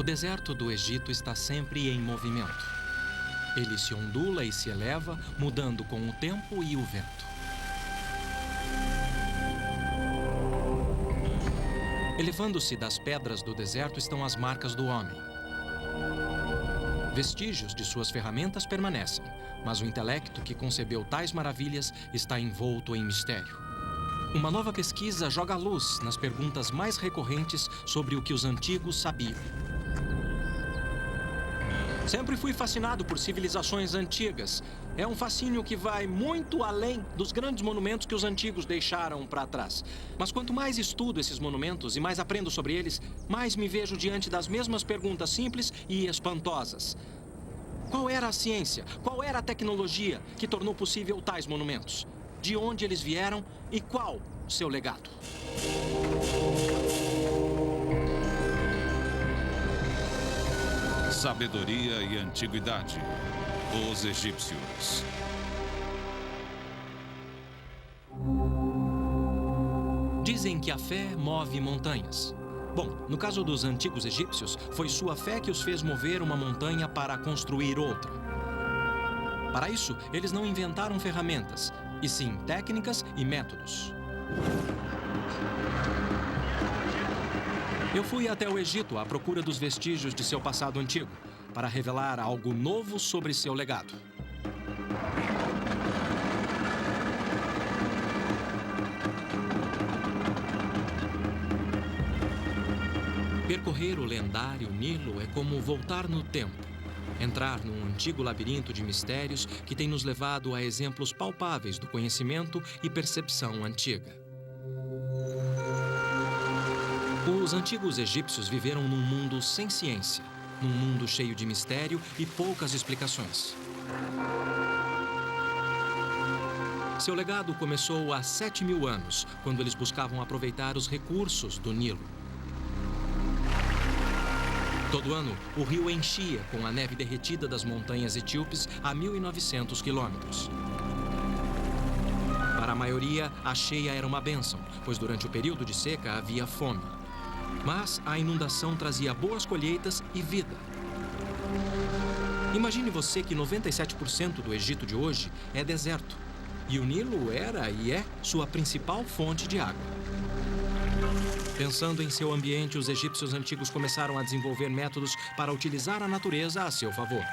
O deserto do Egito está sempre em movimento. Ele se ondula e se eleva, mudando com o tempo e o vento. Elevando-se das pedras do deserto estão as marcas do homem. Vestígios de suas ferramentas permanecem, mas o intelecto que concebeu tais maravilhas está envolto em mistério. Uma nova pesquisa joga luz nas perguntas mais recorrentes sobre o que os antigos sabiam. Sempre fui fascinado por civilizações antigas. É um fascínio que vai muito além dos grandes monumentos que os antigos deixaram para trás. Mas quanto mais estudo esses monumentos e mais aprendo sobre eles, mais me vejo diante das mesmas perguntas simples e espantosas. Qual era a ciência? Qual era a tecnologia que tornou possível tais monumentos? De onde eles vieram e qual seu legado? Sabedoria e antiguidade. Os egípcios. Dizem que a fé move montanhas. Bom, no caso dos antigos egípcios, foi sua fé que os fez mover uma montanha para construir outra. Para isso, eles não inventaram ferramentas, e sim técnicas e métodos. Eu fui até o Egito à procura dos vestígios de seu passado antigo, para revelar algo novo sobre seu legado. Percorrer o lendário Nilo é como voltar no tempo, entrar num antigo labirinto de mistérios que tem nos levado a exemplos palpáveis do conhecimento e percepção antiga. Os antigos egípcios viveram num mundo sem ciência, num mundo cheio de mistério e poucas explicações. Seu legado começou há 7.000 anos, quando eles buscavam aproveitar os recursos do Nilo. Todo ano, o rio enchia com a neve derretida das montanhas etíopes a 1.900 quilômetros. Para a maioria, a cheia era uma bênção, pois durante o período de seca havia fome. Mas a inundação trazia boas colheitas e vida. Imagine você que 97% do Egito de hoje é deserto. E o Nilo era e é sua principal fonte de água. Pensando em seu ambiente, os egípcios antigos começaram a desenvolver métodos para utilizar a natureza a seu favor.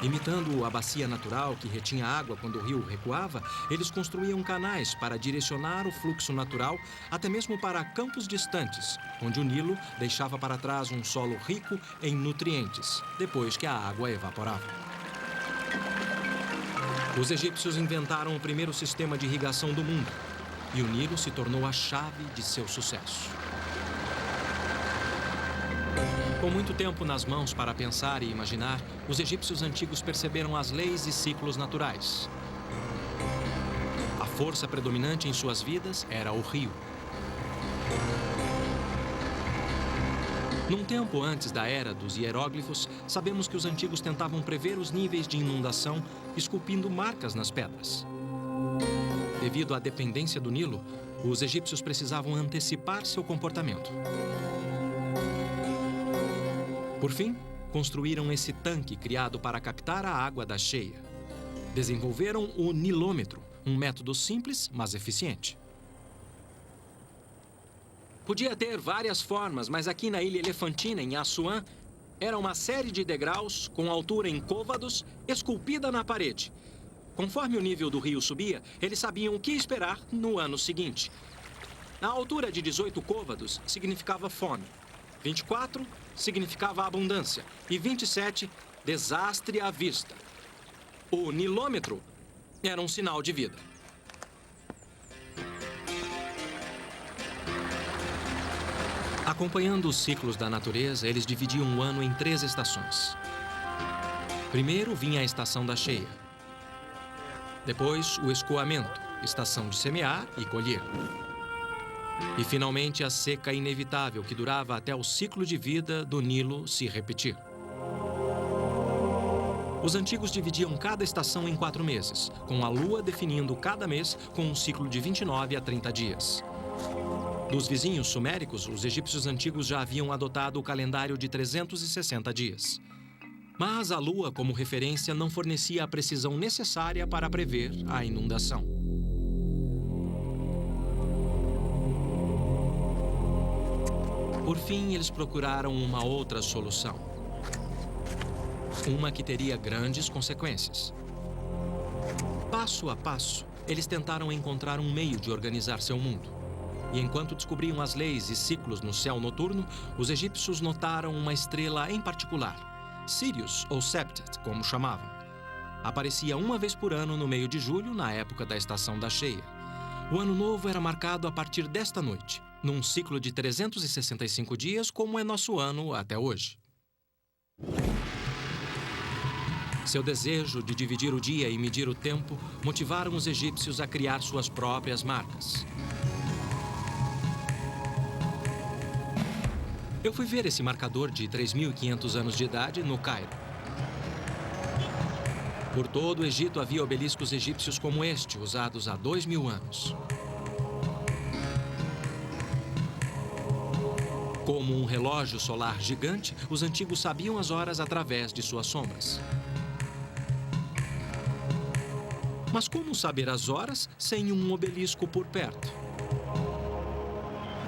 Imitando a bacia natural que retinha água quando o rio recuava, eles construíam canais para direcionar o fluxo natural, até mesmo para campos distantes, onde o Nilo deixava para trás um solo rico em nutrientes, depois que a água evaporava. Os egípcios inventaram o primeiro sistema de irrigação do mundo, e o Nilo se tornou a chave de seu sucesso. Com muito tempo nas mãos para pensar e imaginar, os egípcios antigos perceberam as leis e ciclos naturais. A força predominante em suas vidas era o rio. Num tempo antes da era dos hieróglifos, sabemos que os antigos tentavam prever os níveis de inundação, esculpindo marcas nas pedras. Devido à dependência do Nilo, os egípcios precisavam antecipar seu comportamento. Por fim, construíram esse tanque criado para captar a água da cheia. Desenvolveram o nilômetro, um método simples, mas eficiente. Podia ter várias formas, mas aqui na Ilha Elefantina, em Assuã, era uma série de degraus com altura em côvados, esculpida na parede. Conforme o nível do rio subia, eles sabiam o que esperar no ano seguinte. A altura de 18 côvados significava fome, 24 significava abundância e 27, desastre à vista. O nilômetro era um sinal de vida. Acompanhando os ciclos da natureza, eles dividiam o ano em 3 estações. Primeiro vinha a estação da cheia. Depois, o escoamento, estação de semear e colher. E, finalmente, a seca inevitável, que durava até o ciclo de vida do Nilo se repetir. Os antigos dividiam cada estação em 4 meses, com a lua definindo cada mês com um ciclo de 29 a 30 dias. Dos vizinhos suméricos, os egípcios antigos já haviam adotado o calendário de 360 dias. Mas a lua, como referência, não fornecia a precisão necessária para prever a inundação. Por fim, eles procuraram uma outra solução. Uma que teria grandes consequências. Passo a passo, eles tentaram encontrar um meio de organizar seu mundo. E enquanto descobriam as leis e ciclos no céu noturno, os egípcios notaram uma estrela em particular, Sirius, ou Septet, como chamavam. Aparecia uma vez por ano no meio de julho, na época da estação da cheia. O ano novo era marcado a partir desta noite, num ciclo de 365 dias, como é nosso ano até hoje. Seu desejo de dividir o dia e medir o tempo motivaram os egípcios a criar suas próprias marcas. Eu fui ver esse marcador de 3.500 anos de idade no Cairo. Por todo o Egito havia obeliscos egípcios como este, usados há 2.000 anos. Como um relógio solar gigante, os antigos sabiam as horas através de suas sombras. Mas como saber as horas sem um obelisco por perto?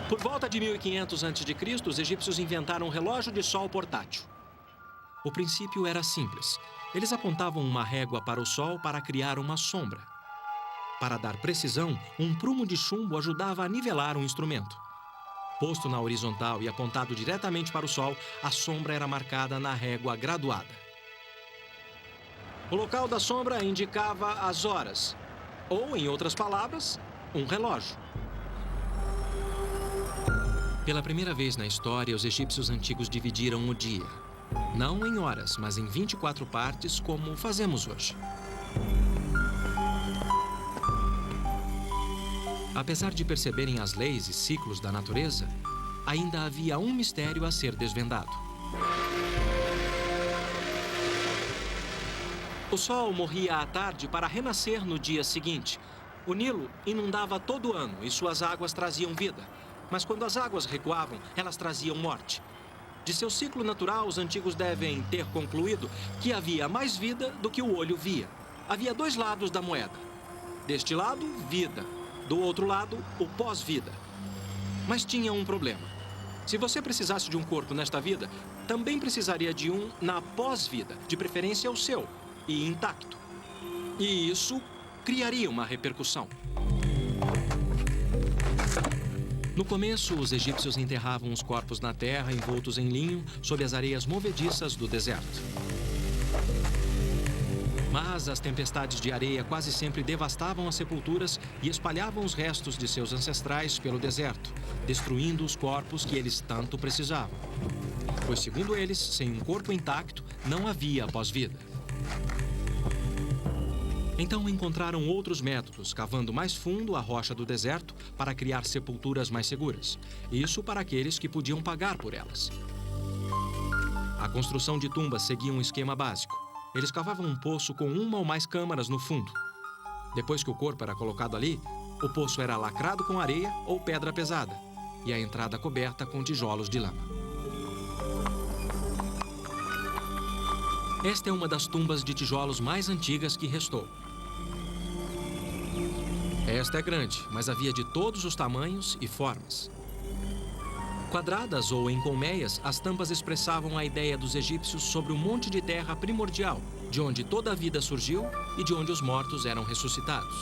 Por volta de 1500 a.C., os egípcios inventaram um relógio de sol portátil. O princípio era simples. Eles apontavam uma régua para o sol para criar uma sombra. Para dar precisão, um prumo de chumbo ajudava a nivelar o instrumento. Posto na horizontal e apontado diretamente para o sol, a sombra era marcada na régua graduada. O local da sombra indicava as horas, ou, em outras palavras, um relógio. Pela primeira vez na história, os egípcios antigos dividiram o dia. Não em horas, mas em 24 partes, como fazemos hoje. Apesar de perceberem as leis e ciclos da natureza, ainda havia um mistério a ser desvendado. O sol morria à tarde para renascer no dia seguinte. O Nilo inundava todo ano e suas águas traziam vida. Mas quando as águas recuavam, elas traziam morte. De seu ciclo natural, os antigos devem ter concluído que havia mais vida do que o olho via. Havia dois lados da moeda. Deste lado, vida. Do outro lado, o pós-vida. Mas tinha um problema. Se você precisasse de um corpo nesta vida, também precisaria de um na pós-vida, de preferência o seu, e intacto. E isso criaria uma repercussão. No começo, os egípcios enterravam os corpos na terra, envoltos em linho, sob as areias movediças do deserto. Mas as tempestades de areia quase sempre devastavam as sepulturas e espalhavam os restos de seus ancestrais pelo deserto, destruindo os corpos que eles tanto precisavam. Pois, segundo eles, sem um corpo intacto, não havia pós-vida. Então encontraram outros métodos, cavando mais fundo a rocha do deserto para criar sepulturas mais seguras. Isso para aqueles que podiam pagar por elas. A construção de tumbas seguia um esquema básico. Eles cavavam um poço com uma ou mais câmaras no fundo. Depois que o corpo era colocado ali, o poço era lacrado com areia ou pedra pesada e a entrada coberta com tijolos de lama. Esta é uma das tumbas de tijolos mais antigas que restou. Esta é grande, mas havia de todos os tamanhos e formas. Quadradas ou em colmeias, as tampas expressavam a ideia dos egípcios sobre o monte de terra primordial, de onde toda a vida surgiu e de onde os mortos eram ressuscitados.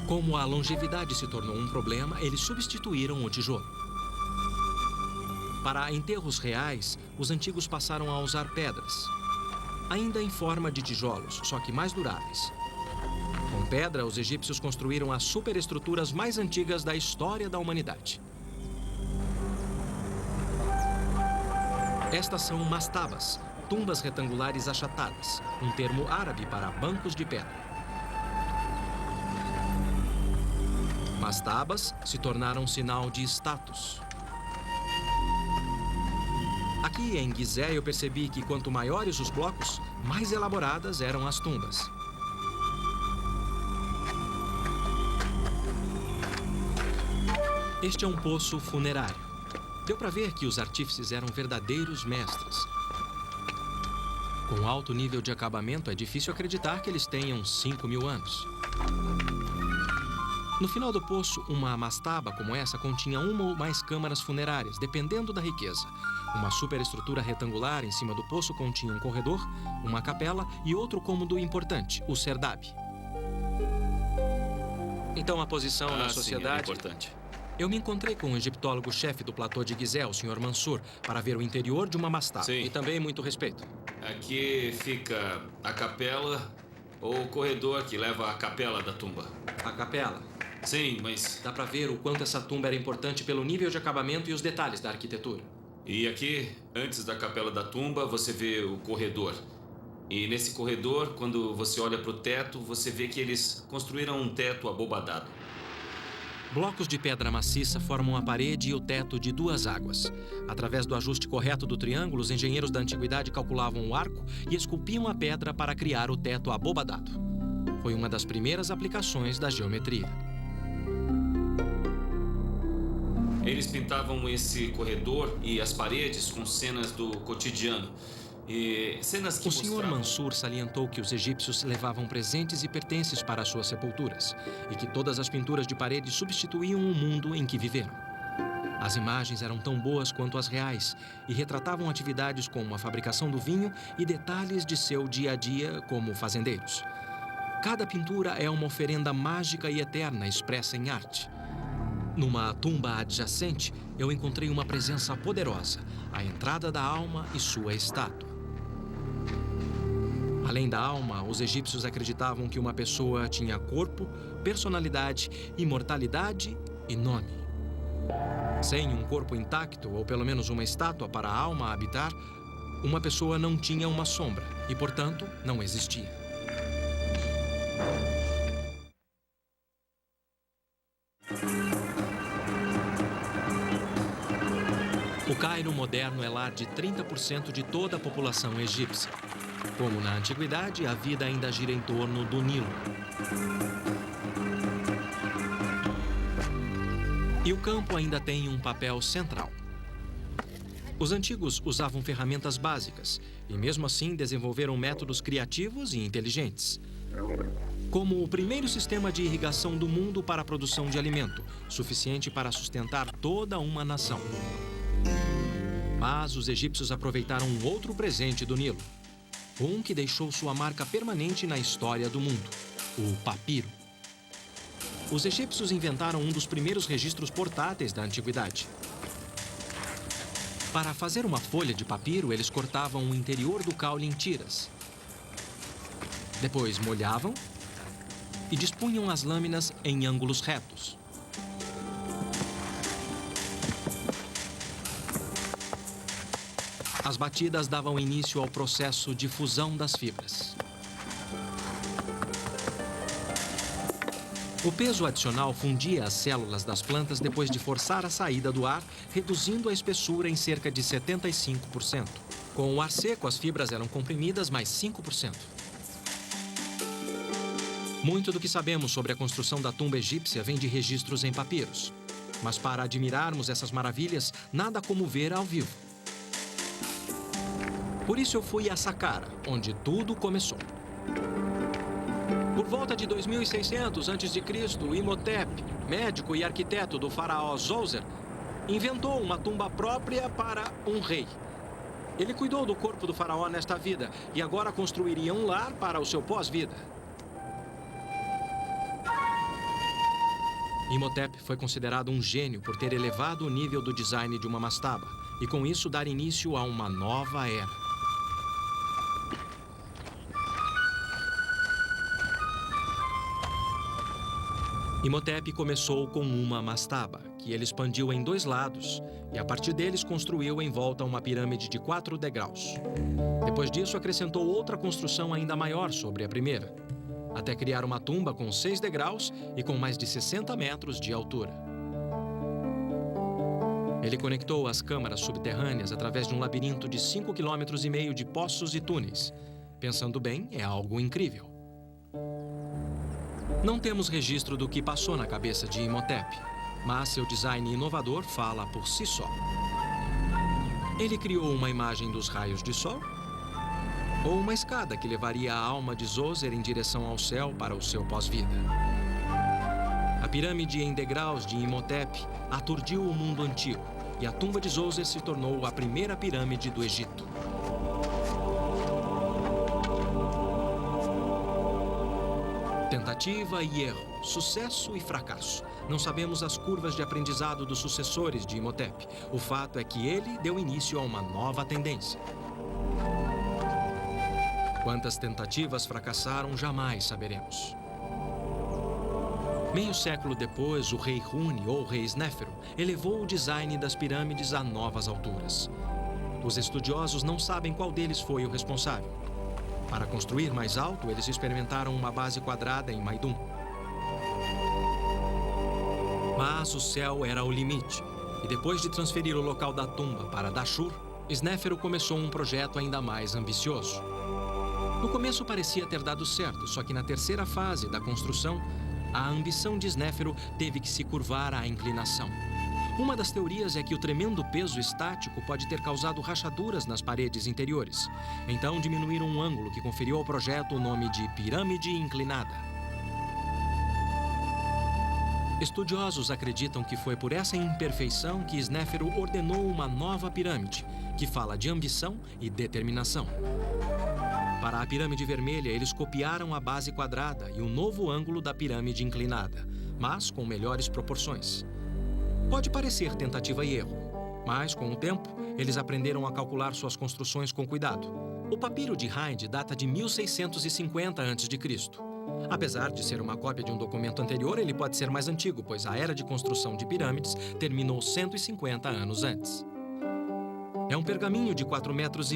Como a longevidade se tornou um problema, eles substituíram o tijolo. Para enterros reais, os antigos passaram a usar pedras, ainda em forma de tijolos, só que mais duráveis. Com pedra, os egípcios construíram as superestruturas mais antigas da história da humanidade. Estas são mastabas, tumbas retangulares achatadas, um termo árabe para bancos de pedra. Mastabas se tornaram sinal de status. Aqui em Gizé eu percebi que quanto maiores os blocos, mais elaboradas eram as tumbas. Este é um poço funerário. Deu para ver que os artífices eram verdadeiros mestres. Com alto nível de acabamento, é difícil acreditar que eles tenham 5.000 anos. No final do poço, uma mastaba como essa continha uma ou mais câmaras funerárias, dependendo da riqueza. Uma superestrutura retangular em cima do poço continha um corredor, uma capela e outro cômodo importante, o serdab. Então, a posição na sociedade... Sim, é importante. Eu me encontrei com o egiptólogo-chefe do platô de Gizé, o Sr. Mansur, para ver o interior de uma mastaba. Sim. E também muito respeito. Aqui fica a capela ou o corredor que leva à capela da tumba. A capela. Sim, mas... Dá para ver o quanto essa tumba era importante pelo nível de acabamento e os detalhes da arquitetura. E aqui, antes da capela da tumba, você vê o corredor. E nesse corredor, quando você olha para o teto, você vê que eles construíram um teto abobadado. Blocos de pedra maciça formam a parede e o teto de 2 águas. Através do ajuste correto do triângulo, os engenheiros da antiguidade calculavam o arco e esculpiam a pedra para criar o teto abobadado. Foi uma das primeiras aplicações da geometria. Eles pintavam esse corredor e as paredes com cenas do cotidiano. E cenas que O Sr. mostravam... Mansur salientou que os egípcios levavam presentes e pertences para as suas sepulturas e que todas as pinturas de parede substituíam o mundo em que viveram. As imagens eram tão boas quanto as reais e retratavam atividades como a fabricação do vinho e detalhes de seu dia a dia como fazendeiros. Cada pintura é uma oferenda mágica e eterna expressa em arte. Numa tumba adjacente, eu encontrei uma presença poderosa, a entrada da alma e sua estátua. Além da alma, os egípcios acreditavam que uma pessoa tinha corpo, personalidade, imortalidade e nome. Sem um corpo intacto, ou pelo menos uma estátua para a alma habitar, uma pessoa não tinha uma sombra e, portanto, não existia. O Cairo moderno é lar de 30% de toda a população egípcia. Como na antiguidade, a vida ainda gira em torno do Nilo. E o campo ainda tem um papel central. Os antigos usavam ferramentas básicas e, mesmo assim, desenvolveram métodos criativos e inteligentes. Como o primeiro sistema de irrigação do mundo para a produção de alimento, suficiente para sustentar toda uma nação. Mas os egípcios aproveitaram um outro presente do Nilo. Um que deixou sua marca permanente na história do mundo, o papiro. Os egípcios inventaram um dos primeiros registros portáteis da antiguidade. Para fazer uma folha de papiro, eles cortavam o interior do caule em tiras. Depois molhavam e dispunham as lâminas em ângulos retos. As batidas davam início ao processo de fusão das fibras. O peso adicional fundia as células das plantas depois de forçar a saída do ar, reduzindo a espessura em cerca de 75%. Com o ar seco, as fibras eram comprimidas mais 5%. Muito do que sabemos sobre a construção da tumba egípcia vem de registros em papiros. Mas para admirarmos essas maravilhas, nada como ver ao vivo. Por isso eu fui a Saqqara, onde tudo começou. Por volta de 2600 a.C., Imhotep, médico e arquiteto do faraó Djoser, inventou uma tumba própria para um rei. Ele cuidou do corpo do faraó nesta vida e agora construiria um lar para o seu pós-vida. Imhotep foi considerado um gênio por ter elevado o nível do design de uma mastaba e, com isso, dar início a uma nova era. Imhotep começou com uma mastaba, que ele expandiu em 2 lados, e a partir deles construiu em volta uma pirâmide de 4 degraus. Depois disso, acrescentou outra construção ainda maior sobre a primeira, até criar uma tumba com 6 degraus e com mais de 60 metros de altura. Ele conectou as câmaras subterrâneas através de um labirinto de 5,5 km de poços e túneis. Pensando bem, é algo incrível. Não temos registro do que passou na cabeça de Imhotep, mas seu design inovador fala por si só. Ele criou uma imagem dos raios de sol ou uma escada que levaria a alma de Zoser em direção ao céu para o seu pós-vida. A pirâmide em degraus de Imhotep aturdiu o mundo antigo e a tumba de Zoser se tornou a primeira pirâmide do Egito. Tentativa e erro, sucesso e fracasso. Não sabemos as curvas de aprendizado dos sucessores de Imhotep. O fato é que ele deu início a uma nova tendência. Quantas tentativas fracassaram, jamais saberemos. Meio século depois, o rei Huni, ou rei Snéfero, elevou o design das pirâmides a novas alturas. Os estudiosos não sabem qual deles foi o responsável. Para construir mais alto, eles experimentaram uma base quadrada em Maidum. Mas o céu era o limite, e depois de transferir o local da tumba para Dashur, Snéfero começou um projeto ainda mais ambicioso. No começo parecia ter dado certo, só que na terceira fase da construção, a ambição de Snéfero teve que se curvar à inclinação. Uma das teorias é que o tremendo peso estático pode ter causado rachaduras nas paredes interiores. Então diminuíram um ângulo que conferiu ao projeto o nome de pirâmide inclinada. Estudiosos acreditam que foi por essa imperfeição que Snéfero ordenou uma nova pirâmide, que fala de ambição e determinação. Para a pirâmide vermelha, eles copiaram a base quadrada e o novo ângulo da pirâmide inclinada, mas com melhores proporções. Pode parecer tentativa e erro, mas, com o tempo, eles aprenderam a calcular suas construções com cuidado. O papiro de Hind data de 1650 a.C. Apesar de ser uma cópia de um documento anterior, ele pode ser mais antigo, pois a era de construção de pirâmides terminou 150 anos antes. É um pergaminho de 4,5 metros.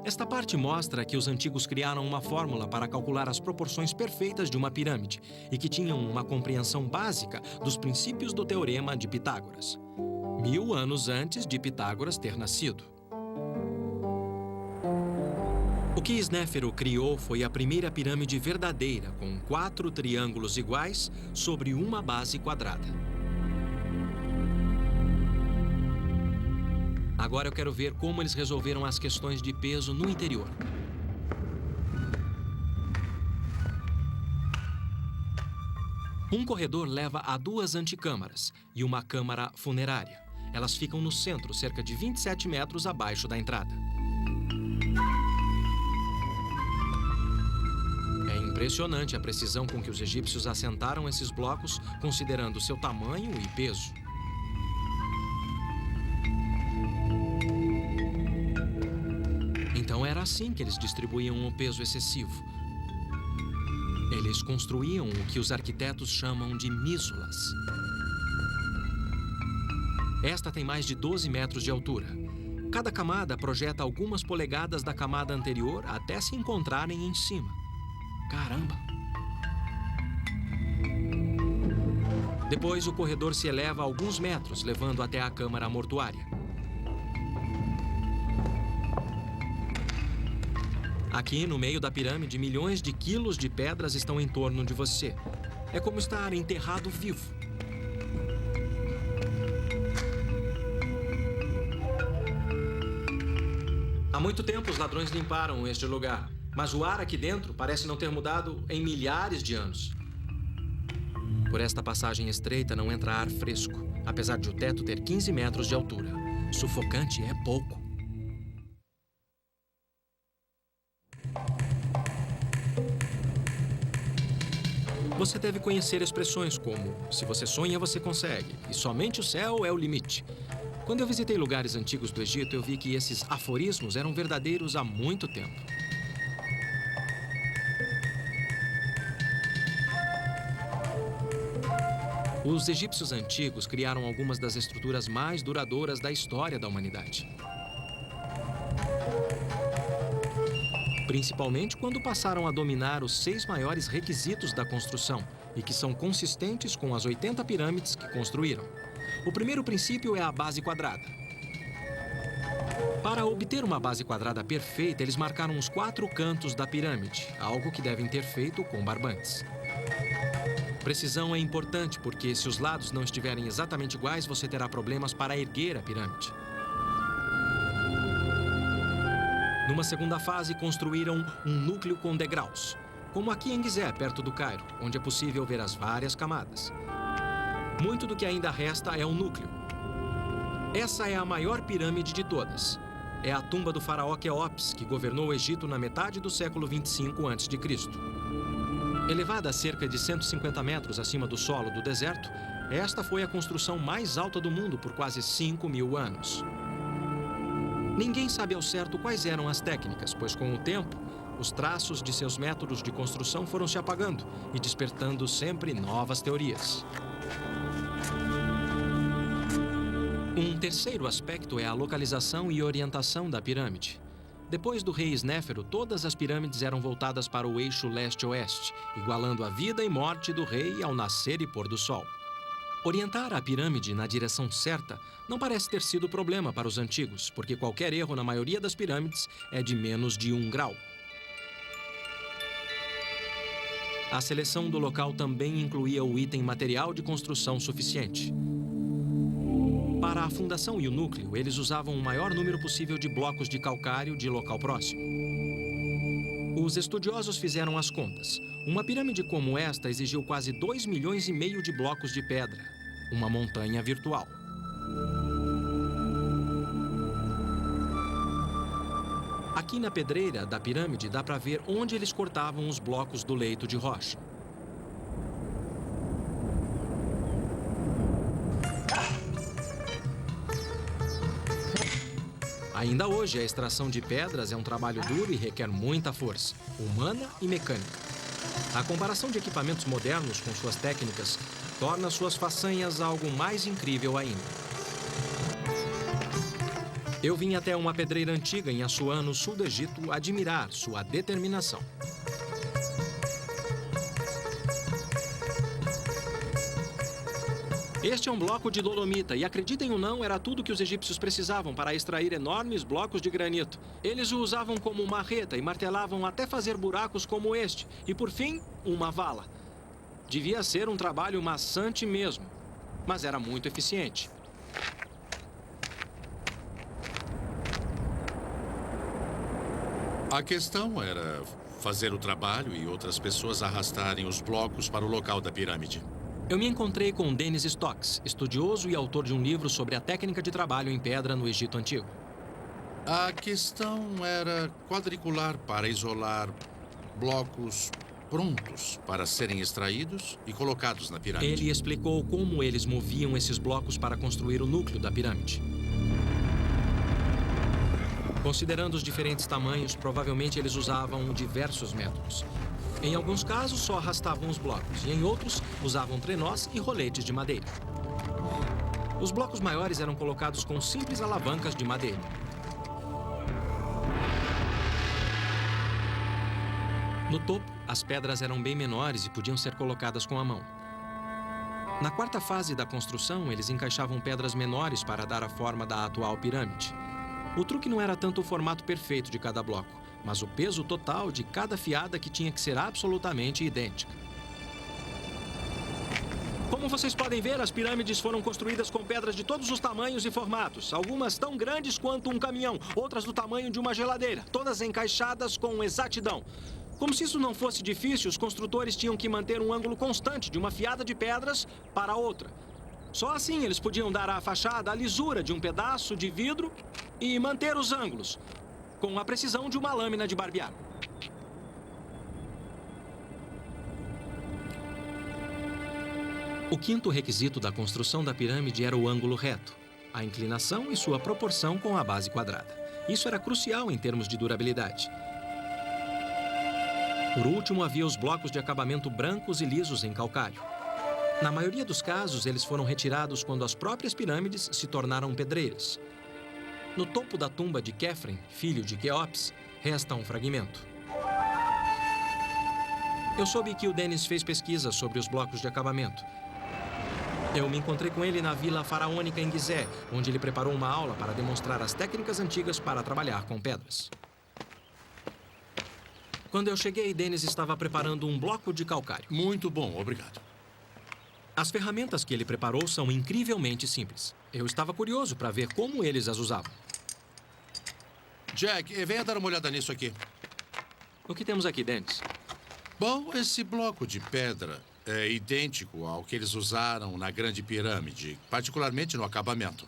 Esta parte mostra que os antigos criaram uma fórmula para calcular as proporções perfeitas de uma pirâmide e que tinham uma compreensão básica dos princípios do Teorema de Pitágoras. 1000 anos antes de Pitágoras ter nascido. O que Snéfero criou foi a primeira pirâmide verdadeira, com 4 triângulos iguais sobre uma base quadrada. Agora eu quero ver como eles resolveram as questões de peso no interior. Um corredor leva a 2 antecâmaras e uma câmara funerária. Elas ficam no centro, cerca de 27 metros abaixo da entrada. É impressionante a precisão com que os egípcios assentaram esses blocos, considerando seu tamanho e peso. Então era assim que eles distribuíam o peso excessivo. Eles construíam o que os arquitetos chamam de mísulas. Esta tem mais de 12 metros de altura. Cada camada projeta algumas polegadas da camada anterior até se encontrarem em cima. Caramba! Depois o corredor se eleva alguns metros, levando até a câmara mortuária. Aqui, no meio da pirâmide, milhões de quilos de pedras estão em torno de você. É como estar enterrado vivo. Há muito tempo os ladrões limparam este lugar, mas o ar aqui dentro parece não ter mudado em milhares de anos. Por esta passagem estreita não entra ar fresco, apesar de o teto ter 15 metros de altura. Sufocante é pouco. Você deve conhecer expressões como "se você sonha, você consegue" e "somente o céu é o limite". Quando eu visitei lugares antigos do Egito, eu vi que esses aforismos eram verdadeiros há muito tempo. Os egípcios antigos criaram algumas das estruturas mais duradouras da história da humanidade. Principalmente quando passaram a dominar os 6 maiores requisitos da construção e que são consistentes com as 80 pirâmides que construíram. O primeiro princípio é a base quadrada. Para obter uma base quadrada perfeita, eles marcaram os 4 cantos da pirâmide, algo que devem ter feito com barbantes. Precisão é importante porque, se os lados não estiverem exatamente iguais, você terá problemas para erguer a pirâmide. Numa segunda fase, construíram um núcleo com degraus, como aqui em Gizé, perto do Cairo, onde é possível ver as várias camadas. Muito do que ainda resta é o núcleo. Essa é a maior pirâmide de todas. É a tumba do faraó Quéops, que governou o Egito na metade do século 25 a.C. Elevada a cerca de 150 metros acima do solo do deserto, esta foi a construção mais alta do mundo por quase 5.000 anos. Ninguém sabe ao certo quais eram as técnicas, pois com o tempo, os traços de seus métodos de construção foram se apagando e despertando sempre novas teorias. Um terceiro aspecto é a localização e orientação da pirâmide. Depois do rei Snéfero, todas as pirâmides eram voltadas para o eixo leste-oeste, igualando a vida e morte do rei ao nascer e pôr do sol. Orientar a pirâmide na direção certa não parece ter sido problema para os antigos, porque qualquer erro na maioria das pirâmides é de menos de 1 grau. A seleção do local também incluía o item material de construção suficiente. Para a fundação e o núcleo, eles usavam o maior número possível de blocos de calcário de local próximo. Os estudiosos fizeram as contas. Uma pirâmide como esta exigiu quase 2,5 milhões de blocos de pedra, uma montanha virtual. Aqui na pedreira da pirâmide dá para ver onde eles cortavam os blocos do leito de rocha. Ainda hoje, a extração de pedras é um trabalho duro e requer muita força, humana e mecânica. A comparação de equipamentos modernos com suas técnicas torna suas façanhas algo mais incrível ainda. Eu vim até uma pedreira antiga em Assuã, no sul do Egito, admirar sua determinação. Este é um bloco de dolomita e, acreditem ou não, era tudo que os egípcios precisavam para extrair enormes blocos de granito. Eles o usavam como marreta e martelavam até fazer buracos como este. E, por fim, uma vala. Devia ser um trabalho maçante mesmo, mas era muito eficiente. A questão era fazer o trabalho e outras pessoas arrastarem os blocos para o local da pirâmide. Eu me encontrei com Dennis Stocks, estudioso e autor de um livro sobre a técnica de trabalho em pedra no Egito Antigo. A questão era quadricular para isolar blocos prontos para serem extraídos e colocados na pirâmide. Ele explicou como eles moviam esses blocos para construir o núcleo da pirâmide. Considerando os diferentes tamanhos, provavelmente eles usavam diversos métodos. Em alguns casos, só arrastavam os blocos, e em outros, usavam trenós e roletes de madeira. Os blocos maiores eram colocados com simples alavancas de madeira. No topo, as pedras eram bem menores e podiam ser colocadas com a mão. Na quarta fase da construção, eles encaixavam pedras menores para dar a forma da atual pirâmide. O truque não era tanto o formato perfeito de cada bloco, mas o peso total de cada fiada que tinha que ser absolutamente idêntica. Como vocês podem ver, as pirâmides foram construídas com pedras de todos os tamanhos e formatos. Algumas tão grandes quanto um caminhão, outras do tamanho de uma geladeira, todas encaixadas com exatidão. Como se isso não fosse difícil, os construtores tinham que manter um ângulo constante de uma fiada de pedras para outra. Só assim eles podiam dar à fachada a lisura de um pedaço de vidro e manter os ângulos, com a precisão de uma lâmina de barbear. O quinto requisito da construção da pirâmide era o ângulo reto, a inclinação e sua proporção com a base quadrada. Isso era crucial em termos de durabilidade. Por último, havia os blocos de acabamento brancos e lisos em calcário. Na maioria dos casos, eles foram retirados quando as próprias pirâmides se tornaram pedreiras. No topo da tumba de Khefren, filho de Quéops, resta um fragmento. Eu soube que o Dennis fez pesquisas sobre os blocos de acabamento. Eu me encontrei com ele na Vila Faraônica em Gizé, onde ele preparou uma aula para demonstrar as técnicas antigas para trabalhar com pedras. Quando eu cheguei, Dennis estava preparando um bloco de calcário. Muito bom, obrigado. As ferramentas que ele preparou são incrivelmente simples. Eu estava curioso para ver como eles as usavam. Jack, venha dar uma olhada nisso aqui. O que temos aqui, Dennis? Bom, esse bloco de pedra é idêntico ao que eles usaram na Grande Pirâmide, particularmente no acabamento.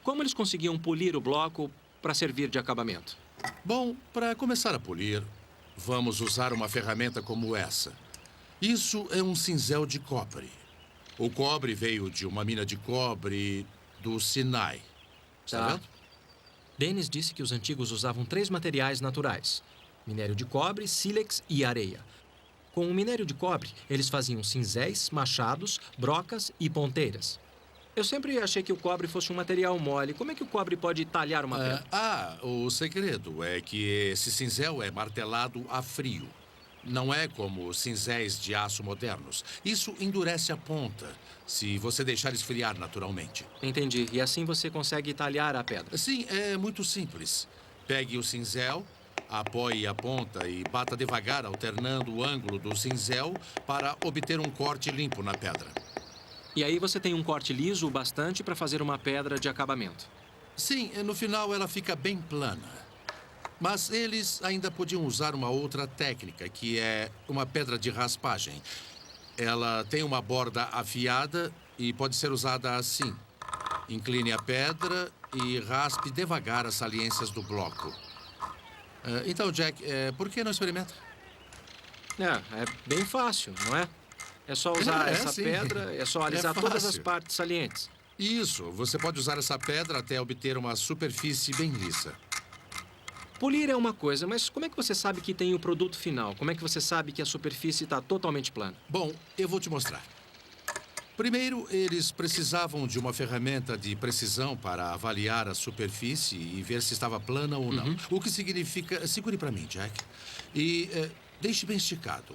Como eles conseguiam polir o bloco para servir de acabamento? Bom, para começar a polir, vamos usar uma ferramenta como essa. Isso é um cinzel de cobre. O cobre veio de uma mina de cobre do Sinai. Está vendo? Dennis disse que os antigos usavam 3 materiais naturais: minério de cobre, sílex e areia. Com o minério de cobre, eles faziam cinzéis, machados, brocas e ponteiras. Eu sempre achei que o cobre fosse um material mole. Como é que o cobre pode talhar uma pedra? O segredo é que esse cinzel é martelado a frio. Não é como os cinzéis de aço modernos. Isso endurece a ponta, se você deixar esfriar naturalmente. Entendi. E assim você consegue talhar a pedra. Sim, é muito simples. Pegue o cinzel, apoie a ponta e bata devagar, alternando o ângulo do cinzel para obter um corte limpo na pedra. E aí você tem um corte liso o bastante para fazer uma pedra de acabamento. Sim, no final ela fica bem plana. Mas eles ainda podiam usar uma outra técnica, que é uma pedra de raspagem. Ela tem uma borda afiada e pode ser usada assim. Incline a pedra e raspe devagar as saliências do bloco. Então, Jack, por que não experimenta? É bem fácil, não é? É só usar essa sim. pedra, é só alisar todas as fácil. partes salientes. Isso, você pode usar essa pedra até obter uma superfície bem lisa. Polir é uma coisa, mas como é que você sabe que tem o produto final? Como é que você sabe que a superfície está totalmente plana? Bom, eu vou te mostrar. Primeiro, eles precisavam de uma ferramenta de precisão para avaliar a superfície e ver se estava plana ou não. O que significa... Segure para mim, Jack. E deixe bem esticado.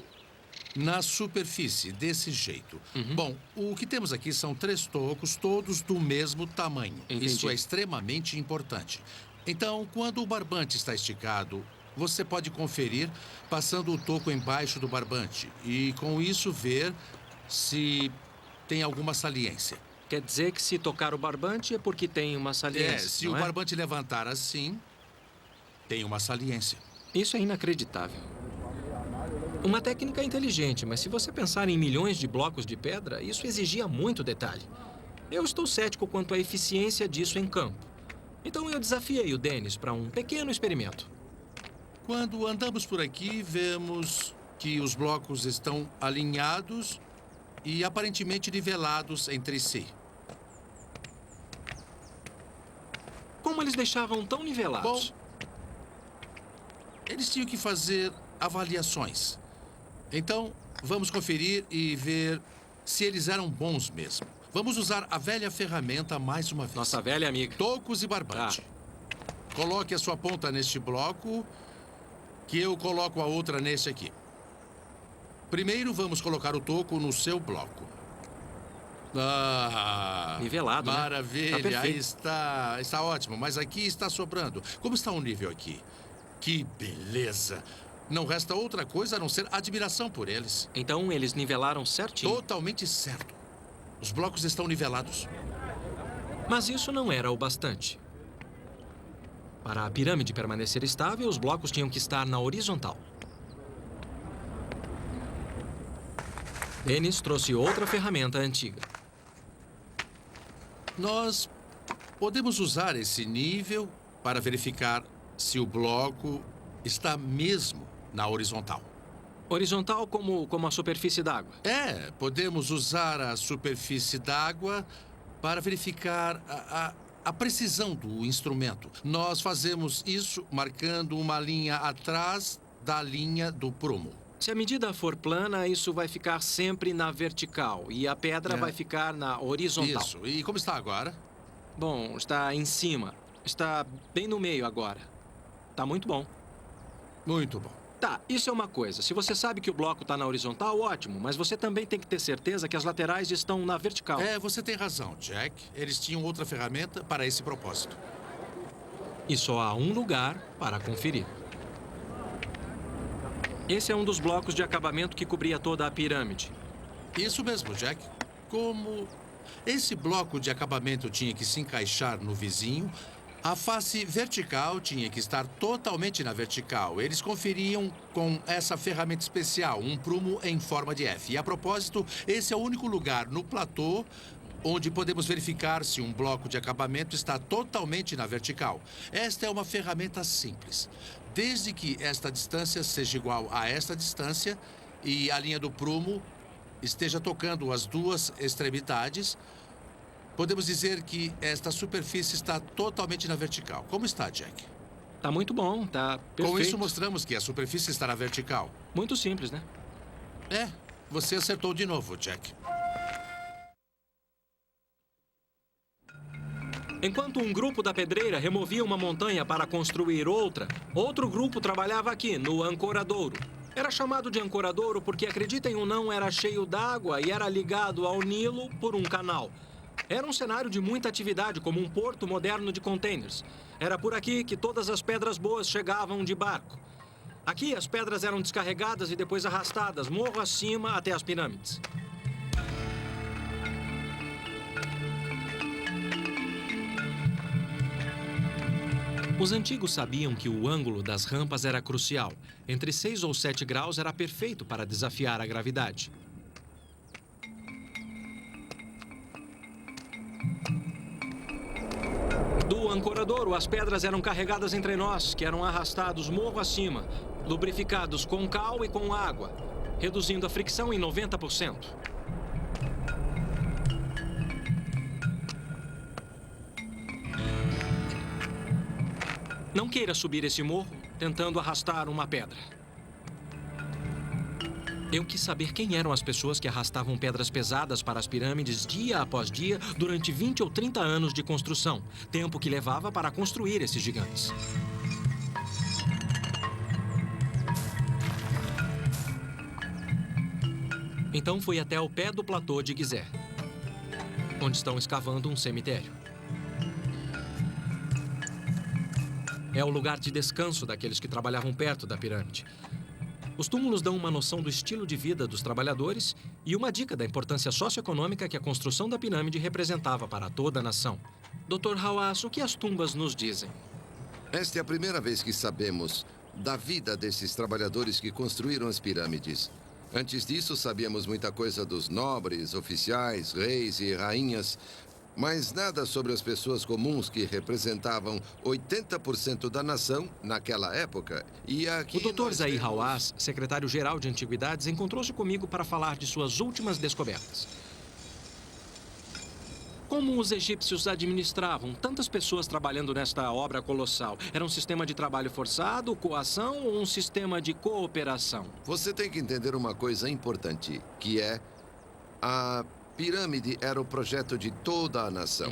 Na superfície, desse jeito. Bom, o que temos aqui são 3 tocos, todos do mesmo tamanho. Entendi. Isso é extremamente importante. Então, quando o barbante está esticado, você pode conferir passando o toco embaixo do barbante e, com isso, ver se tem alguma saliência. Quer dizer que se tocar o barbante é porque tem uma saliência, Se não o é? barbante levantar assim, tem uma saliência. Isso é inacreditável. Uma técnica inteligente, mas se você pensar em milhões de blocos de pedra, isso exigia muito detalhe. Eu estou cético quanto à eficiência disso em campo. Então eu desafiei o Dennis para um pequeno experimento. Quando andamos por aqui, vemos que os blocos estão alinhados e aparentemente nivelados entre si. Como eles deixavam tão nivelados? Bom, eles tinham que fazer avaliações. Então, vamos conferir e ver se eles eram bons mesmo. Vamos usar a velha ferramenta mais uma vez. Nossa velha amiga. Tocos e barbante. Coloque a sua ponta neste bloco, que eu coloco a outra neste aqui. Primeiro, vamos colocar o toco no seu bloco. Nivelado, né? Maravilha, Tá perfeito. aí está. Está ótimo, mas aqui está sobrando. Como está o nível aqui? Que beleza! Não resta outra coisa a não ser admiração por eles. Então eles nivelaram certinho. Totalmente certo. Os blocos estão nivelados. Mas isso não era o bastante. Para a pirâmide permanecer estável, os blocos tinham que estar na horizontal. Dennis trouxe outra ferramenta antiga. Nós podemos usar esse nível para verificar se o bloco está mesmo na horizontal. Horizontal como a superfície d'água. Podemos usar a superfície d'água para verificar a precisão do instrumento. Nós fazemos isso marcando uma linha atrás da linha do prumo. Se a medida for plana, isso vai ficar sempre na vertical e a pedra vai ficar na horizontal. Isso. E como está agora? Bom, está em cima. Está bem no meio agora. Tá muito bom. Muito bom. Tá, isso é uma coisa. Se você sabe que o bloco está na horizontal, ótimo. Mas você também tem que ter certeza que as laterais estão na vertical. Você tem razão, Jack. Eles tinham outra ferramenta para esse propósito. E só há um lugar para conferir. Esse é um dos blocos de acabamento que cobria toda a pirâmide. Isso mesmo, Jack. como esse bloco de acabamento tinha que se encaixar no vizinho, a face vertical tinha que estar totalmente na vertical. Eles conferiam com essa ferramenta especial, um prumo em forma de F. E, a propósito, esse é o único lugar no platô onde podemos verificar se um bloco de acabamento está totalmente na vertical. Esta é uma ferramenta simples. Desde que esta distância seja igual a esta distância e a linha do prumo esteja tocando as duas extremidades, podemos dizer que esta superfície está totalmente na vertical. Como está, Jack? Tá muito bom, tá perfeito. Com isso, mostramos que a superfície está na vertical. Muito simples, né? É, você acertou de novo, Jack. Enquanto um grupo da pedreira removia uma montanha para construir outra, outro grupo trabalhava aqui, no ancoradouro. Era chamado de ancoradouro porque, acreditem ou não, era cheio d'água e era ligado ao Nilo por um canal. Era um cenário de muita atividade, como um porto moderno de containers. Era por aqui que todas as pedras boas chegavam de barco. Aqui, as pedras eram descarregadas e depois arrastadas morro acima até as pirâmides. Os antigos sabiam que o ângulo das rampas era crucial. Entre 6 ou 7 graus era perfeito para desafiar a gravidade. Do ancoradouro, as pedras eram carregadas em trenós, que eram arrastados morro acima, lubrificados com cal e com água, reduzindo a fricção em 90%. Não queira subir esse morro tentando arrastar uma pedra. Eu quis saber quem eram as pessoas que arrastavam pedras pesadas para as pirâmides dia após dia durante 20 ou 30 anos de construção, tempo que levava para construir esses gigantes. Então fui até o pé do platô de Gizeh, onde estão escavando um cemitério. É o lugar de descanso daqueles que trabalhavam perto da pirâmide. Os túmulos dão uma noção do estilo de vida dos trabalhadores e uma dica da importância socioeconômica que a construção da pirâmide representava para toda a nação. Dr. Hawass, o que as tumbas nos dizem? Esta é a primeira vez que sabemos da vida desses trabalhadores que construíram as pirâmides. Antes disso, sabíamos muita coisa dos nobres, oficiais, reis e rainhas, mas nada sobre as pessoas comuns que representavam 80% da nação naquela época. E aqui o Dr. Zahi Hawass, secretário-geral de Antiguidades, encontrou-se comigo para falar de suas últimas descobertas. Como os egípcios administravam tantas pessoas trabalhando nesta obra colossal? Era um sistema de trabalho forçado, coação ou um sistema de cooperação? Você tem que entender uma coisa importante, que é a pirâmide era o projeto de toda a nação.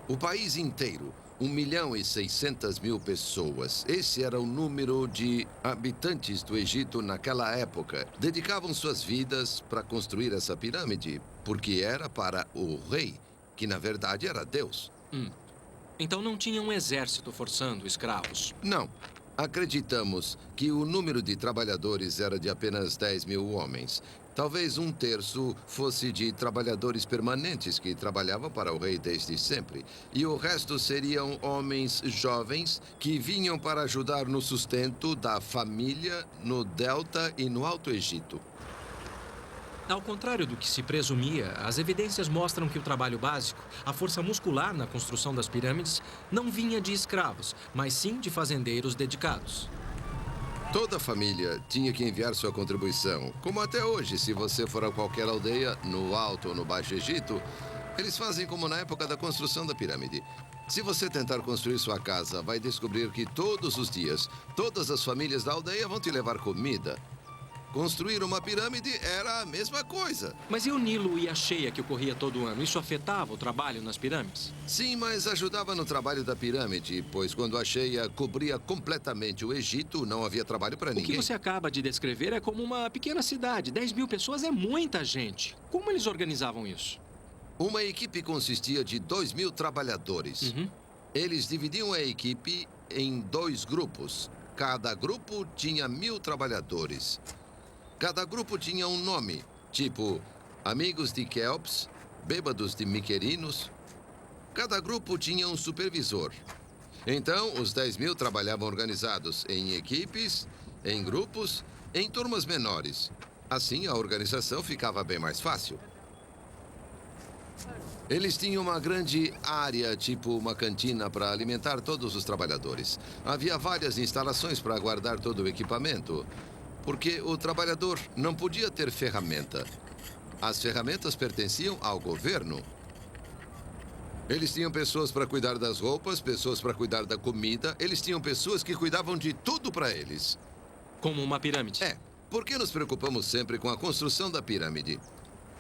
O país inteiro, 1.600.000 pessoas. Esse era o número de habitantes do Egito naquela época. Dedicavam suas vidas para construir essa pirâmide, porque era para o rei, que na verdade era Deus. Então não tinha um exército forçando escravos? Não. Acreditamos que o número de trabalhadores era de apenas 10.000 homens. Talvez um terço fosse de trabalhadores permanentes que trabalhavam para o rei desde sempre. E o resto seriam homens jovens que vinham para ajudar no sustento da família no Delta e no Alto Egito. Ao contrário do que se presumia, as evidências mostram que o trabalho básico, a força muscular na construção das pirâmides, não vinha de escravos, mas sim de fazendeiros dedicados. Toda família tinha que enviar sua contribuição. Como até hoje, se você for a qualquer aldeia, no Alto ou no Baixo Egito, eles fazem como na época da construção da pirâmide. Se você tentar construir sua casa, vai descobrir que todos os dias, todas as famílias da aldeia vão te levar comida. Construir uma pirâmide era a mesma coisa. Mas e o Nilo e a cheia que ocorria todo ano? Isso afetava o trabalho nas pirâmides? Sim, mas ajudava no trabalho da pirâmide, pois quando a cheia cobria completamente o Egito, não havia trabalho para ninguém. O que você acaba de descrever é como uma pequena cidade. 10.000 pessoas é muita gente. Como eles organizavam isso? Uma equipe consistia de 2.000 trabalhadores. Eles dividiam a equipe em 2 grupos. Cada grupo tinha 1.000 trabalhadores. Cada grupo tinha um nome, tipo Amigos de Quéops, bêbados de miquerinos. Cada grupo tinha um supervisor. Então, os 10.000 trabalhavam organizados em equipes, em grupos, em turmas menores. Assim, a organização ficava bem mais fácil. Eles tinham uma grande área, tipo uma cantina, para alimentar todos os trabalhadores. Havia várias instalações para guardar todo o equipamento, porque o trabalhador não podia ter ferramenta. As ferramentas pertenciam ao governo. Eles tinham pessoas para cuidar das roupas, pessoas para cuidar da comida. Eles tinham pessoas que cuidavam de tudo para eles. Como uma pirâmide. É, por que nos preocupamos sempre com a construção da pirâmide?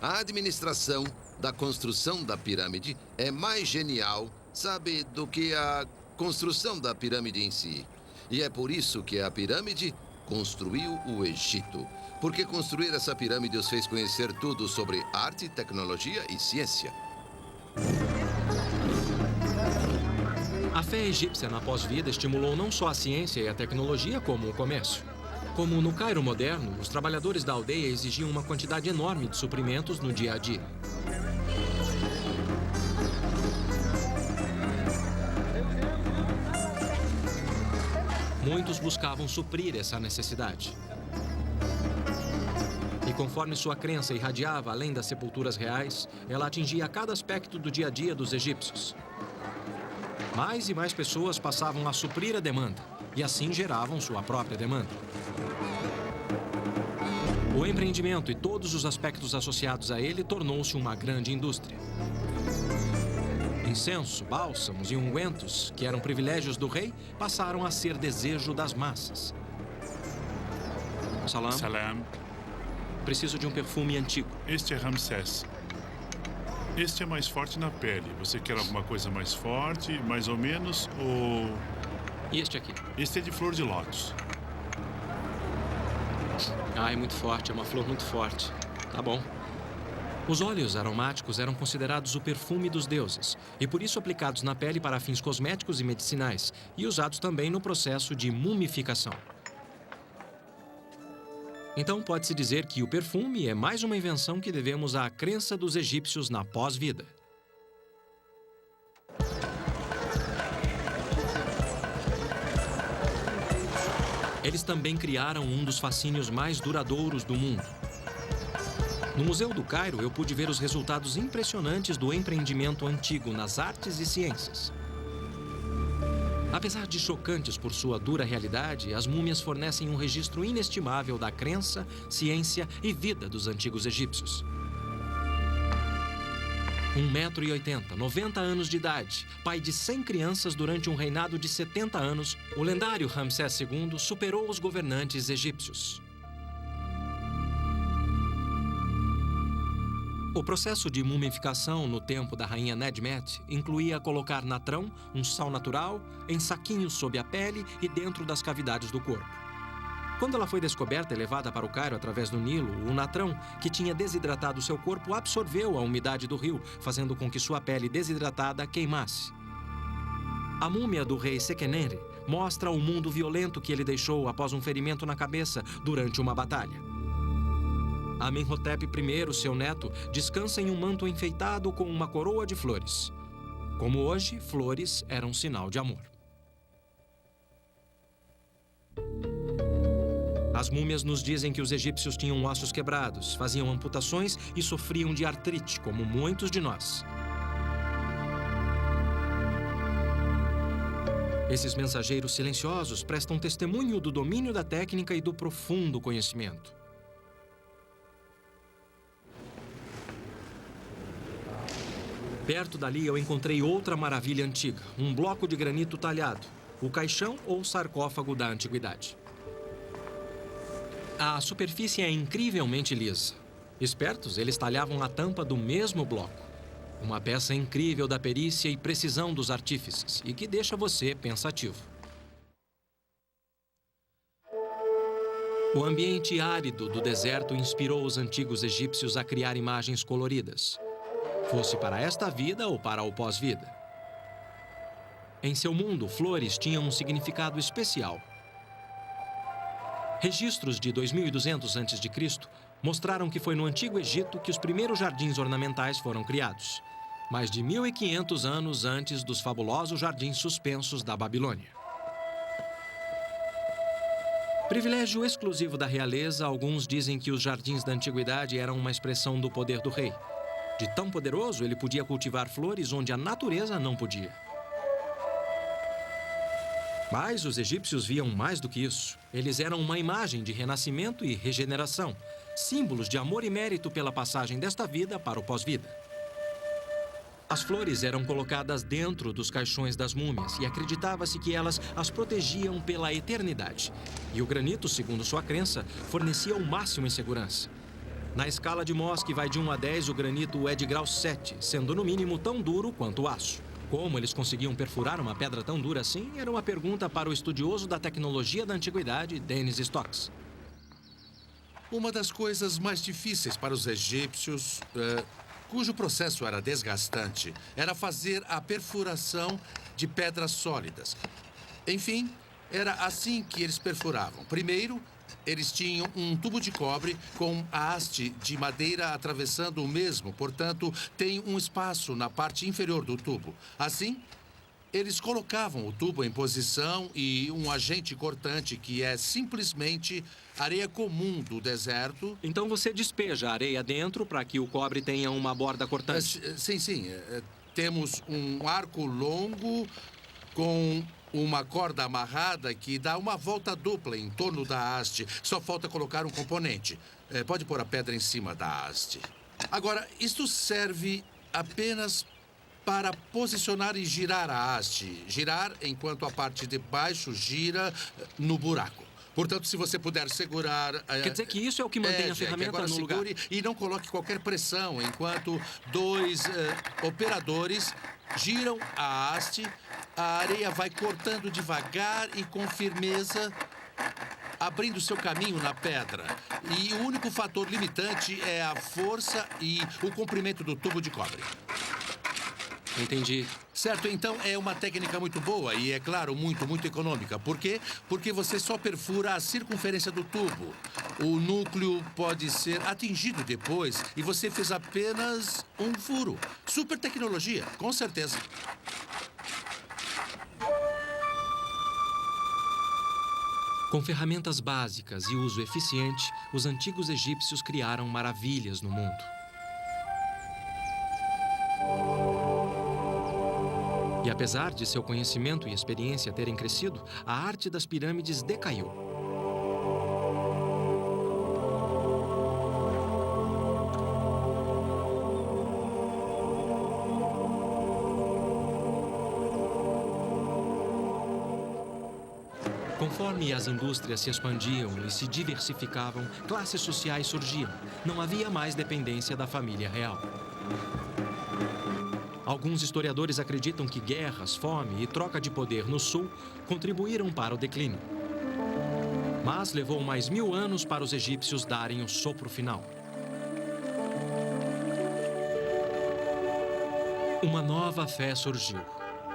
A administração da construção da pirâmide é mais genial, sabe, do que a construção da pirâmide em si. E é por isso que a pirâmide construiu o Egito. Porque construir essa pirâmide os fez conhecer tudo sobre arte, tecnologia e ciência. A fé egípcia na pós-vida estimulou não só a ciência e a tecnologia, como o comércio. Como no Cairo moderno, os trabalhadores da aldeia exigiam uma quantidade enorme de suprimentos no dia a dia. Muitos buscavam suprir essa necessidade. E conforme sua crença irradiava além das sepulturas reais, ela atingia cada aspecto do dia a dia dos egípcios. Mais e mais pessoas passavam a suprir a demanda, e assim geravam sua própria demanda. O empreendimento e todos os aspectos associados a ele tornou-se uma grande indústria. Incenso, bálsamos e ungüentos, que eram privilégios do rei, passaram a ser desejo das massas. Salam. Salam. Preciso de um perfume antigo. Este é Ramsés. Este é mais forte na pele. Você quer alguma coisa mais forte, mais ou menos, ou... E este aqui? Este é de flor de lótus. Ah, é muito forte, é uma flor muito forte. Tá bom. Os óleos aromáticos eram considerados o perfume dos deuses e por isso aplicados na pele para fins cosméticos e medicinais e usados também no processo de mumificação. Então pode-se dizer que o perfume é mais uma invenção que devemos à crença dos egípcios na pós-vida. Eles também criaram um dos fascínios mais duradouros do mundo. No Museu do Cairo, eu pude ver os resultados impressionantes do empreendimento antigo nas artes e ciências. Apesar de chocantes por sua dura realidade, as múmias fornecem um registro inestimável da crença, ciência e vida dos antigos egípcios. 1,80 m, 90 anos de idade, pai de 100 crianças durante um reinado de 70 anos, o lendário Ramsés II superou os governantes egípcios. O processo de mumificação no tempo da rainha Nedmet incluía colocar natrão, um sal natural, em saquinhos sob a pele e dentro das cavidades do corpo. Quando ela foi descoberta e levada para o Cairo através do Nilo, o natrão, que tinha desidratado seu corpo, absorveu a umidade do rio, fazendo com que sua pele desidratada queimasse. A múmia do rei Sequenenre mostra o mundo violento que ele deixou após um ferimento na cabeça durante uma batalha. Amenhotep I, seu neto, descansa em um manto enfeitado com uma coroa de flores. Como hoje, flores eram sinal de amor. As múmias nos dizem que os egípcios tinham ossos quebrados, faziam amputações e sofriam de artrite, como muitos de nós. Esses mensageiros silenciosos prestam testemunho do domínio da técnica e do profundo conhecimento. Perto dali eu encontrei outra maravilha antiga, um bloco de granito talhado, o caixão ou sarcófago da antiguidade. A superfície é incrivelmente lisa. Espertos, eles talhavam a tampa do mesmo bloco. Uma peça incrível da perícia e precisão dos artífices e que deixa você pensativo. O ambiente árido do deserto inspirou os antigos egípcios a criar imagens coloridas, fosse para esta vida ou para o pós-vida. Em seu mundo, flores tinham um significado especial. Registros de 2200 a.C. mostraram que foi no Antigo Egito que os primeiros jardins ornamentais foram criados, mais de 1.500 anos antes dos fabulosos jardins suspensos da Babilônia. Privilégio exclusivo da realeza, alguns dizem que os jardins da antiguidade eram uma expressão do poder do rei. De tão poderoso, ele podia cultivar flores onde a natureza não podia. Mas os egípcios viam mais do que isso. Eles eram uma imagem de renascimento e regeneração, símbolos de amor e mérito pela passagem desta vida para o pós-vida. As flores eram colocadas dentro dos caixões das múmias e acreditava-se que elas as protegiam pela eternidade. E o granito, segundo sua crença, fornecia o máximo em segurança. Na escala de Mohs, que vai de 1 a 10, o granito é de grau 7, sendo no mínimo tão duro quanto o aço. Como eles conseguiam perfurar uma pedra tão dura assim, era uma pergunta para o estudioso da tecnologia da antiguidade, Dennis Stocks. Uma das coisas mais difíceis para os egípcios, cujo processo era desgastante, era fazer a perfuração de pedras sólidas. Enfim, era assim que eles perfuravam. Primeiro, eles tinham um tubo de cobre com a haste de madeira atravessando o mesmo, portanto, tem um espaço na parte inferior do tubo. Assim, eles colocavam o tubo em posição e um agente cortante, que é simplesmente areia comum do deserto. Então você despeja a areia dentro para que o cobre tenha uma borda cortante. Sim. Temos um arco longo com uma corda amarrada que dá uma volta dupla em torno da haste. Só falta colocar um componente. Pode pôr a pedra em cima da haste. Agora, isto serve apenas para posicionar e girar a haste. Girar enquanto a parte de baixo gira no buraco. Portanto, se você puder segurar... Quer dizer que isso é o que mantém a ferramenta agora no lugar. Segure e não coloque qualquer pressão enquanto dois operadores giram a haste. A areia vai cortando devagar e com firmeza, abrindo seu caminho na pedra. E o único fator limitante é a força e o comprimento do tubo de cobre. Entendi. Certo, então é uma técnica muito boa e, é claro, muito econômica. Por quê? Porque você só perfura a circunferência do tubo. O núcleo pode ser atingido depois e você fez apenas um furo. Super tecnologia, com certeza. Com ferramentas básicas e uso eficiente, os antigos egípcios criaram maravilhas no mundo. E apesar de seu conhecimento e experiência terem crescido, a arte das pirâmides decaiu. Conforme as indústrias se expandiam e se diversificavam, classes sociais surgiam. Não havia mais dependência da família real. Alguns historiadores acreditam que guerras, fome e troca de poder no sul contribuíram para o declínio. Mas levou mais 1000 anos para os egípcios darem o sopro final. Uma nova fé surgiu.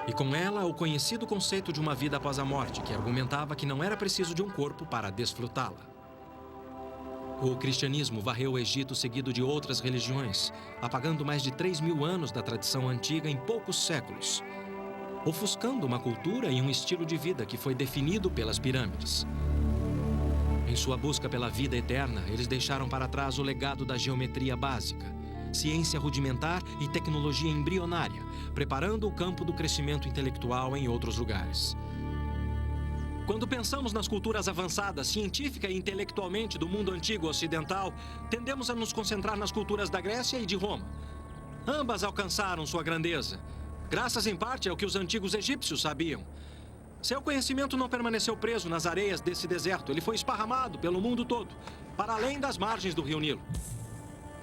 E com ela, o conhecido conceito de uma vida após a morte, que argumentava que não era preciso de um corpo para desfrutá-la. O cristianismo varreu o Egito seguido de outras religiões, apagando mais de 3000 anos da tradição antiga em poucos séculos, ofuscando uma cultura e um estilo de vida que foi definido pelas pirâmides. Em sua busca pela vida eterna, eles deixaram para trás o legado da geometria básica, ciência rudimentar e tecnologia embrionária, preparando o campo do crescimento intelectual em outros lugares. Quando pensamos nas culturas avançadas, científica e intelectualmente do mundo antigo ocidental, tendemos a nos concentrar nas culturas da Grécia e de Roma. Ambas alcançaram sua grandeza, graças em parte ao que os antigos egípcios sabiam. Seu conhecimento não permaneceu preso nas areias desse deserto, ele foi esparramado pelo mundo todo, para além das margens do rio Nilo.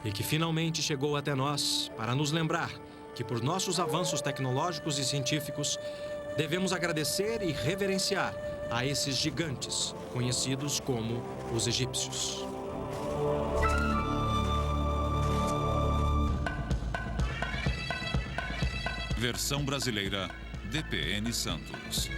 E que finalmente chegou até nós para nos lembrar que, por nossos avanços tecnológicos e científicos, devemos agradecer e reverenciar a esses gigantes, conhecidos como os egípcios. Versão brasileira, DPN Santos.